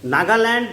नागालैंड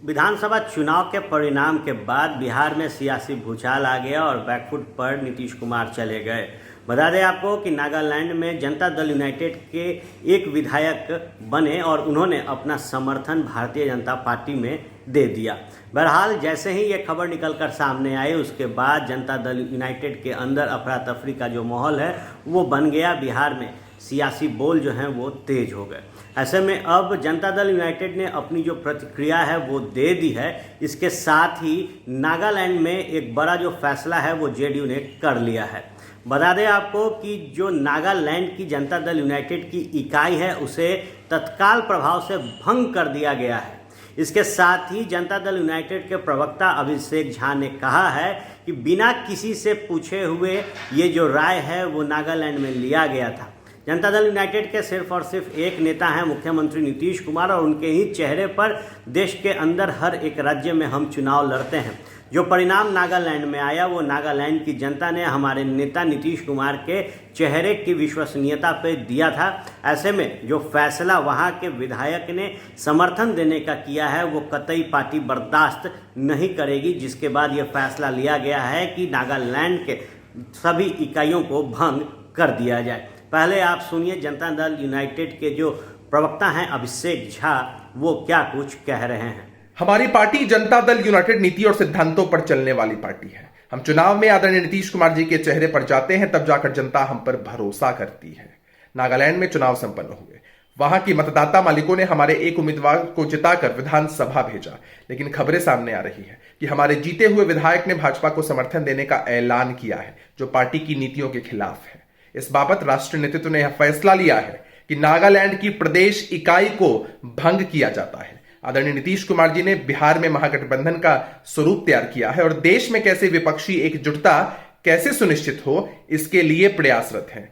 विधानसभा चुनाव के परिणाम के बाद बिहार में सियासी भूचाल आ गया और बैकफुट पर नीतीश कुमार चले गए। बता दें आपको कि नागालैंड में जनता दल यूनाइटेड के एक विधायक बने और उन्होंने अपना समर्थन भारतीय जनता पार्टी में दे दिया। बहरहाल जैसे ही ये खबर निकलकर सामने आई उसके बाद जनता दल यूनाइटेड के अंदर अफरा तफरी का जो माहौल है वो बन गया। बिहार में सियासी बोल जो हैं वो तेज हो गए। ऐसे में अब जनता दल यूनाइटेड ने अपनी जो प्रतिक्रिया है वो दे दी है। इसके साथ ही नागालैंड में एक बड़ा जो फैसला है वो जेडीयू ने कर लिया है। बता दें आपको कि जो नागालैंड की जनता दल यूनाइटेड की इकाई है उसे तत्काल प्रभाव से भंग कर दिया गया है। इसके साथ ही जनता दल यूनाइटेड के प्रवक्ता अभिषेक झा ने कहा है कि बिना किसी से पूछे हुए ये जो राय है वो नागालैंड में लिया गया था। जनता दल यूनाइटेड के सिर्फ और सिर्फ एक नेता हैं मुख्यमंत्री नीतीश कुमार और उनके ही चेहरे पर देश के अंदर हर एक राज्य में हम चुनाव लड़ते हैं। जो परिणाम नागालैंड में आया वो नागालैंड की जनता ने हमारे नेता नीतीश कुमार के चेहरे की विश्वसनीयता पे दिया था। ऐसे में जो फैसला वहाँ के विधायक ने समर्थन देने का किया है वो कतई पार्टी बर्दाश्त नहीं करेगी, जिसके बाद ये फैसला लिया गया है कि नागालैंड के सभी इकाइयों को भंग कर दिया जाए। पहले आप सुनिए जनता दल यूनाइटेड के जो प्रवक्ता हैं अभिषेक झा वो क्या कुछ कह रहे हैं। हमारी पार्टी जनता दल यूनाइटेड नीति और सिद्धांतों पर चलने वाली पार्टी है। हम चुनाव में आदरणीय नीतीश कुमार जी के चेहरे पर जाते हैं तब जाकर जनता हम पर भरोसा करती है। नागालैंड में चुनाव संपन्न हुए, वहां की मतदाता मालिकों ने हमारे एक उम्मीदवार को जिताकर विधानसभा भेजा, लेकिन खबरें सामने आ रही है कि हमारे जीते हुए विधायक ने भाजपा को समर्थन देने का ऐलान किया है जो पार्टी की नीतियों के खिलाफ है। इस बाबत राष्ट्रीय नेतृत्व ने यह फैसला लिया है कि नागालैंड की प्रदेश इकाई को भंग किया जाता है। आदरणीय नीतीश कुमार जी ने बिहार में महागठबंधन का स्वरूप तैयार किया है और देश में कैसे विपक्षी एकजुटता कैसे सुनिश्चित हो इसके लिए प्रयासरत हैं।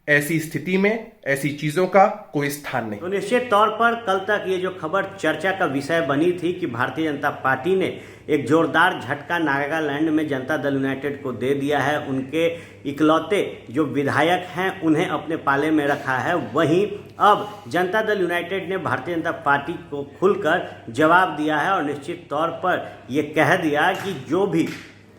ऐसी स्थिति में ऐसी चीजों का कोई स्थान नहीं। तो निश्चित तौर पर कल तक ये जो खबर चर्चा का विषय बनी थी कि भारतीय जनता पार्टी ने एक जोरदार झटका नागालैंड में जनता दल यूनाइटेड को दे दिया है। उनके इकलौते जो विधायक हैं उन्हें अपने पाले में रखा है। वहीं अब जनता दल यूनाइटेड ने भारतीय जनता पार्टी को खुलकर जवाब दिया है और निश्चित तौर पर ये कह दिया कि जो भी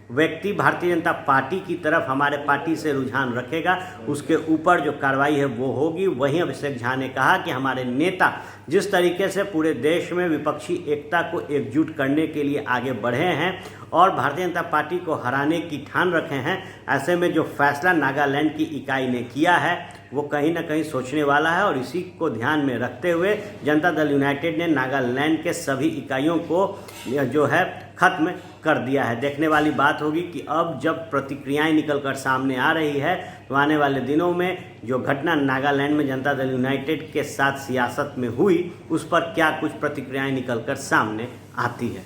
व्यक्ति भारतीय जनता पार्टी की तरफ हमारे पार्टी से रुझान रखेगा उसके ऊपर जो कार्रवाई है वो होगी। वहीं अभिषेक झा ने कहा कि हमारे नेता जिस तरीके से पूरे देश में विपक्षी एकता को एकजुट करने के लिए आगे बढ़े हैं और भारतीय जनता पार्टी को हराने की ठान रखे हैं, ऐसे में जो फैसला नागालैंड की इकाई ने किया है वो कहीं ना कहीं सोचने वाला है। और इसी को ध्यान में रखते हुए जनता दल यूनाइटेड ने नागालैंड के सभी इकाइयों को जो है खत्म कर दिया है। देखने वाली बात होगी कि अब जब प्रतिक्रियाएं निकलकर सामने आ रही है तो आने वाले दिनों में जो घटना नागालैंड में जनता दल यूनाइटेड के साथ सियासत में हुई उस पर क्या कुछ प्रतिक्रियाएं निकलकर सामने आती है।